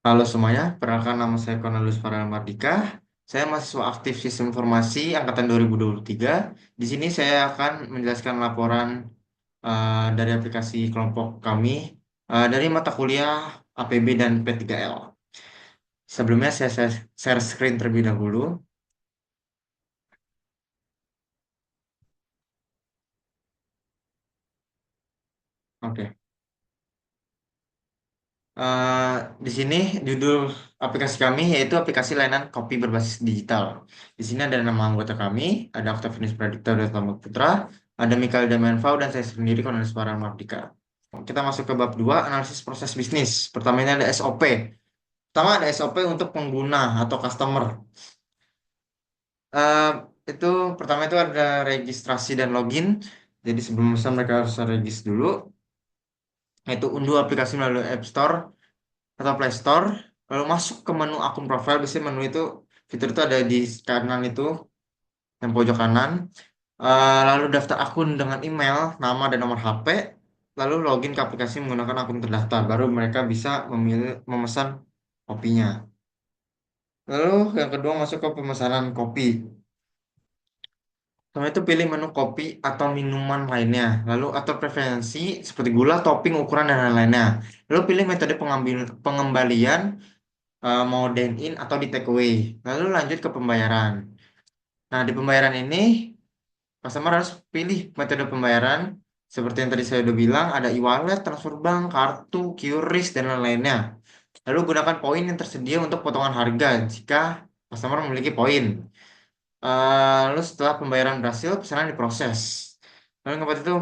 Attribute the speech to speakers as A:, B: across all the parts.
A: Halo semuanya, perkenalkan nama saya Cornelius Farel Mardika. Saya mahasiswa aktif Sistem Informasi Angkatan 2023. Di sini saya akan menjelaskan laporan dari aplikasi kelompok kami dari mata kuliah APB dan P3L. Sebelumnya saya share screen terlebih dahulu. Oke. Eh, di sini judul aplikasi kami yaitu aplikasi layanan kopi berbasis digital. Di sini ada nama anggota kami, ada Octavianus Pradipta Dharma Putra, ada Mikael Damianfau, dan saya sendiri Cornelis Farhan Mardika. Kita masuk ke bab 2, analisis proses bisnis. Pertama ini ada SOP. Pertama ada SOP untuk pengguna atau customer. Eh, itu pertama itu ada registrasi dan login. Jadi sebelum pesan mereka harus regis dulu. Yaitu unduh aplikasi melalui App Store atau Play Store, lalu masuk ke menu akun profil. Biasanya menu itu, fitur itu ada di kanan itu, yang pojok kanan. Lalu daftar akun dengan email, nama dan nomor HP, lalu login ke aplikasi menggunakan akun terdaftar, baru mereka bisa memesan kopinya. Lalu yang kedua masuk ke pemesanan kopi. Setelah itu pilih menu kopi atau minuman lainnya, lalu atur preferensi seperti gula, topping, ukuran, dan lain-lainnya. Lalu pilih metode pengembalian, mau dine in atau di take away. Lalu lanjut ke pembayaran. Nah, di pembayaran ini customer harus pilih metode pembayaran seperti yang tadi saya udah bilang, ada e-wallet, transfer bank, kartu, QRIS, dan lain-lainnya. Lalu gunakan poin yang tersedia untuk potongan harga jika customer memiliki poin. Lalu setelah pembayaran berhasil, pesanan diproses. Lalu yang keempat itu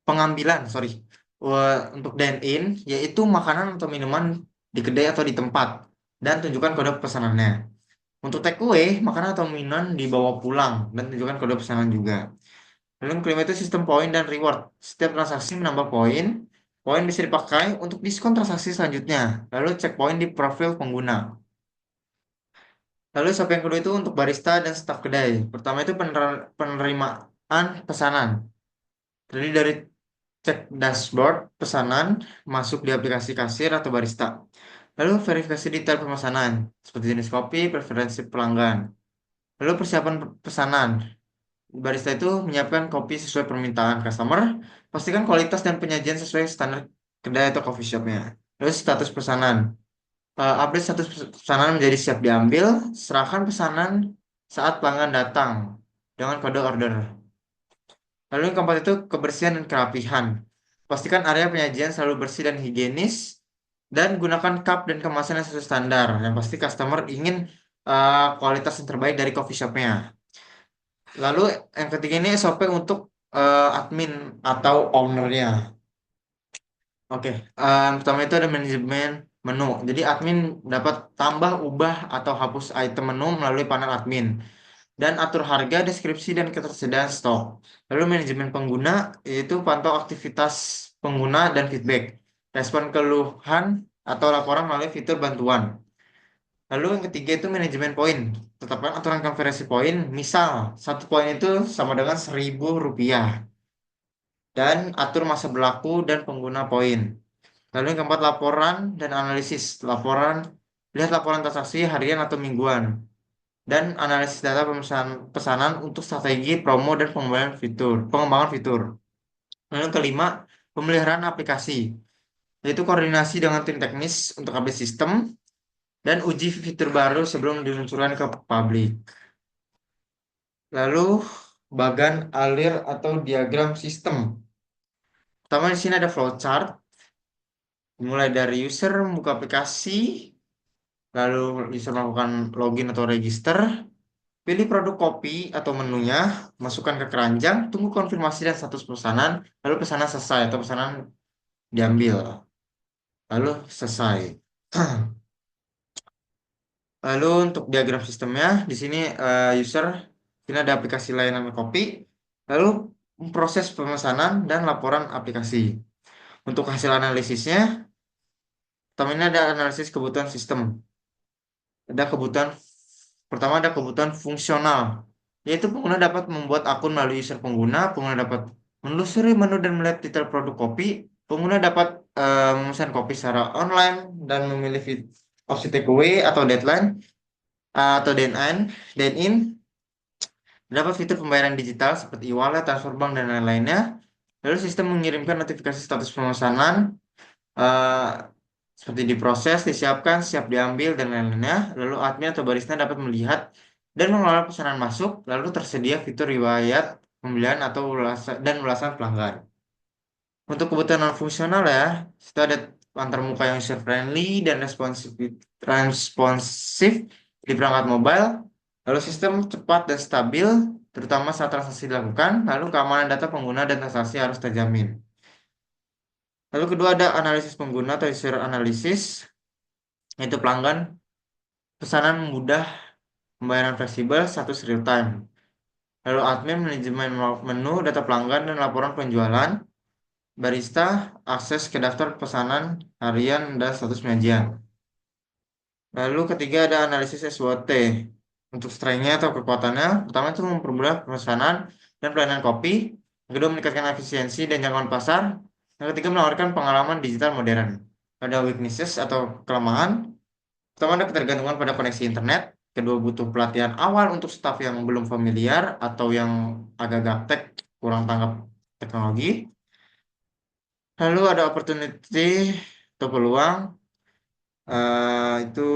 A: pengambilan, sorry. Untuk dine in, yaitu makanan atau minuman di kedai atau di tempat, dan tunjukkan kode pesanannya. Untuk takeaway, makanan atau minuman dibawa pulang dan tunjukkan kode pesanan juga. Lalu yang kelima itu sistem poin dan reward. Setiap transaksi menambah poin. Poin bisa dipakai untuk diskon transaksi selanjutnya. Lalu cek poin di profil pengguna. Lalu step yang kedua itu untuk barista dan staf kedai. Pertama itu penerimaan pesanan. Jadi dari cek dashboard pesanan, masuk di aplikasi kasir atau barista. Lalu verifikasi detail pemesanan, seperti jenis kopi, preferensi pelanggan. Lalu persiapan pesanan. Barista itu menyiapkan kopi sesuai permintaan customer. Pastikan kualitas dan penyajian sesuai standar kedai atau coffee shopnya. Lalu status pesanan. Update status pesanan menjadi siap diambil. Serahkan pesanan saat pelanggan datang dengan kode order. Lalu yang keempat itu kebersihan dan kerapihan. Pastikan area penyajian selalu bersih dan higienis. Dan gunakan cup dan kemasan yang sesuai standar. Yang pasti customer ingin kualitas yang terbaik dari coffee shopnya. Lalu yang ketiga ini SOP untuk admin atau ownernya. Oke, pertama itu ada manajemen menu. Jadi admin dapat tambah, ubah, atau hapus item menu melalui panel admin. Dan atur harga, deskripsi, dan ketersediaan stok. Lalu manajemen pengguna, yaitu pantau aktivitas pengguna dan feedback. Respon keluhan atau laporan melalui fitur bantuan. Lalu yang ketiga itu manajemen poin. Tetapkan aturan konversi poin. Misal, satu poin itu sama dengan Rp1.000. Dan atur masa berlaku dan pengguna poin. Lalu yang keempat, laporan dan analisis. Lihat laporan transaksi harian atau mingguan. Dan analisis data pesanan untuk strategi promo dan pengembangan fitur. Lalu yang kelima, pemeliharaan aplikasi. Yaitu koordinasi dengan tim teknis untuk update sistem dan uji fitur baru sebelum diluncurkan ke publik. Lalu bagan alir atau diagram sistem. Pertama di sini ada flowchart, mulai dari user membuka aplikasi, lalu user melakukan login atau register, pilih produk kopi atau menunya, masukkan ke keranjang, tunggu konfirmasi dan status pesanan, lalu pesanan selesai atau pesanan diambil, lalu selesai. Lalu untuk diagram sistemnya, di sini user, ini ada aplikasi layanan kopi, lalu proses pemesanan dan laporan aplikasi. Untuk hasil analisisnya, pertama ini ada analisis kebutuhan sistem. Ada kebutuhan, pertama ada kebutuhan fungsional, yaitu pengguna dapat membuat akun melalui user pengguna dapat menelusuri menu dan melihat detail produk kopi, Pengguna dapat memesan kopi secara online dan memilih opsi takeaway atau deadline atau dine in. Dapat fitur pembayaran digital seperti e-wallet, transfer bank, dan lain-lainnya. Lalu sistem mengirimkan notifikasi status pemesanan eh, seperti diproses, disiapkan, siap diambil, dan lain-lainnya. Lalu admin atau barista dapat melihat dan mengelola pesanan masuk. Lalu tersedia fitur riwayat pembelian atau ulasan pelanggan. Untuk kebutuhan non fungsional ya, itu ada antarmuka yang user friendly dan responsif di perangkat mobile. Lalu sistem cepat dan stabil, terutama saat transaksi dilakukan. Lalu keamanan data pengguna dan transaksi harus terjamin. Lalu kedua ada analisis pengguna atau user analysis, yaitu pelanggan, pesanan mudah, pembayaran fleksibel, status real time. Lalu admin, manajemen menu, data pelanggan, dan laporan penjualan. Barista, akses ke daftar pesanan harian dan status penyajian. Lalu ketiga ada analisis SWOT. Untuk strengthnya atau kekuatannya, pertama itu mempermudah pemesanan dan pelayanan kopi. Yang kedua meningkatkan efisiensi dan jangkauan pasar. Yang ketiga menawarkan pengalaman digital modern. Ada weaknesses atau kelemahan. Pertama ada ketergantungan pada koneksi internet. Kedua butuh pelatihan awal untuk staf yang belum familiar atau yang agak gaptek, kurang tanggap teknologi. Lalu ada opportunity atau peluang. Itu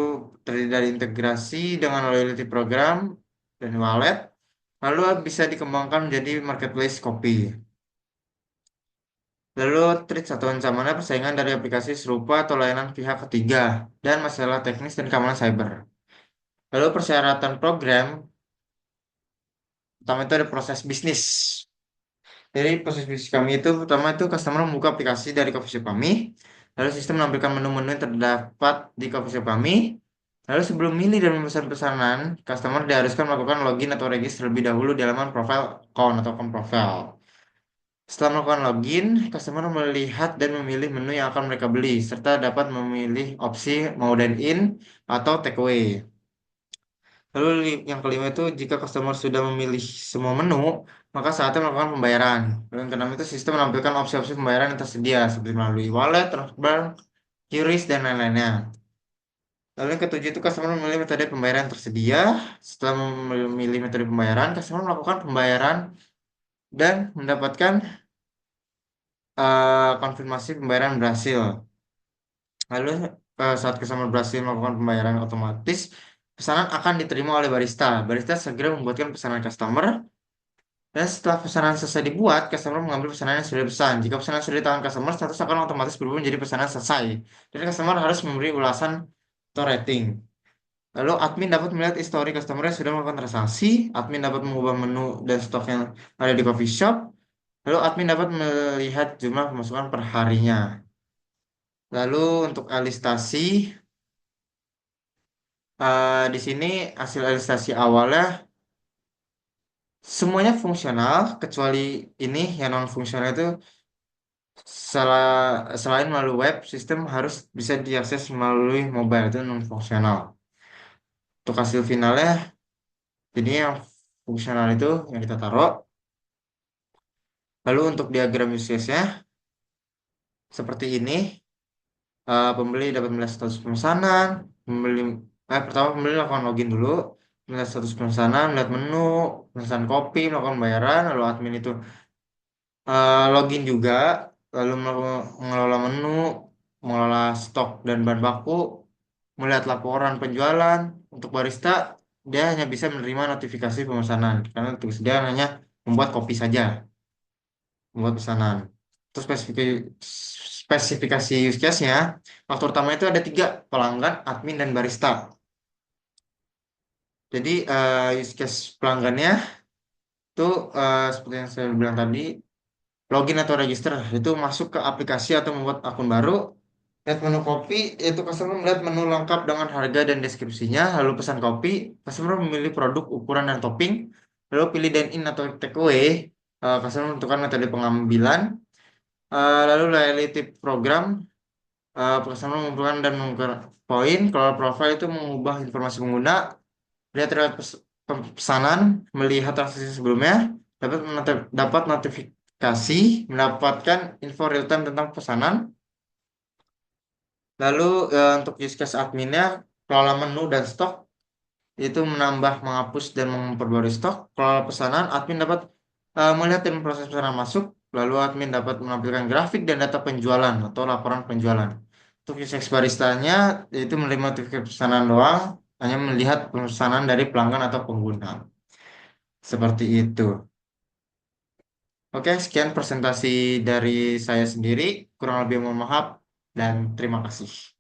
A: terdiri dari integrasi dengan loyalty program dan wallet. Lalu bisa dikembangkan menjadi marketplace kopi. Lalu threat atau ancamannya persaingan dari aplikasi serupa atau layanan pihak ketiga dan masalah teknis dan keamanan cyber. Lalu persyaratan program, pertama itu ada proses bisnis. Jadi proses bisnis kami itu pertama itu customer membuka aplikasi dari coffee shop kami, lalu sistem menampilkan menu-menu yang terdapat di coffee shop kami. Lalu sebelum milih dan memesan pesanan, customer diharuskan melakukan login atau register terlebih dahulu di halaman profile account atau account profile. Setelah melakukan login, customer melihat dan memilih menu yang akan mereka beli, serta dapat memilih opsi mau dine-in atau takeaway. Lalu yang kelima itu jika customer sudah memilih semua menu, maka saatnya melakukan pembayaran. Lalu yang keenam itu sistem menampilkan opsi-opsi pembayaran yang tersedia seperti melalui wallet, transfer, QRIS, dan lain-lainnya. Lalu yang ketujuh itu customer memilih metode pembayaran yang tersedia. Setelah memilih metode pembayaran, customer melakukan pembayaran dan mendapatkan konfirmasi pembayaran berhasil. Lalu saat customer berhasil melakukan pembayaran otomatis, pesanan akan diterima oleh barista. Barista segera membuatkan pesanan customer. Dan setelah pesanan selesai dibuat, customer mengambil pesanan yang sudah dipesan. Jika pesanan sudah di tangan customer, status akan otomatis berubah menjadi pesanan selesai. Dan customer harus memberi ulasan atau rating. Lalu admin dapat melihat histori customer yang sudah melakukan transaksi. Admin dapat mengubah menu dan stok yang ada di coffee shop. Lalu admin dapat melihat jumlah pemasukan per harinya. Lalu untuk alistasi, di sini hasil alistasi awalnya semuanya fungsional kecuali ini yang non fungsional itu selain melalui web, sistem harus bisa diakses melalui mobile itu non fungsional. Untuk hasil finalnya, jadi yang fungsional itu yang kita taruh. Lalu untuk diagram use case-nya seperti ini. Pembeli dapat melihat status pemesanan. Pembeli pertama pembeli lakukan login dulu, melihat status pemesanan, melihat menu, pemesan kopi, melakukan bayaran, lalu admin itu login juga, lalu mengelola menu, mengelola stok dan bahan baku, melihat laporan penjualan. Untuk barista, dia hanya bisa menerima notifikasi pemesanan karena tugas dia hanya membuat kopi saja, membuat pesanan. Terus spesifikasi use case-nya, faktor utama itu ada tiga, pelanggan, admin, dan barista. Jadi use case pelanggannya itu seperti yang saya bilang tadi, login atau register itu masuk ke aplikasi atau membuat akun baru. Lihat menu kopi, yaitu customer melihat menu lengkap dengan harga dan deskripsinya, lalu pesan kopi, customer memilih produk, ukuran, dan topping, lalu pilih dine-in atau takeaway, customer menentukan metode pengambilan, lalu loyalty program, customer mengumpulkan dan mengukur poin, kalau profile itu mengubah informasi pengguna, lihat riwayat pesanan, melihat transaksi sebelumnya, dapat notifikasi mendapatkan info real time tentang pesanan. Lalu untuk use case adminnya, kelola menu dan stok itu menambah, menghapus, dan memperbarui stok. Kelola pesanan, admin dapat melihat dan proses pesanan masuk. Lalu admin dapat menampilkan grafik dan data penjualan atau laporan penjualan. Untuk use case baristanya, yaitu menerima notifikasi pesanan doang, hanya melihat pesanan dari pelanggan atau pengguna. Seperti itu. Oke, sekian presentasi dari saya sendiri. Kurang lebih mohon maaf dan terima kasih.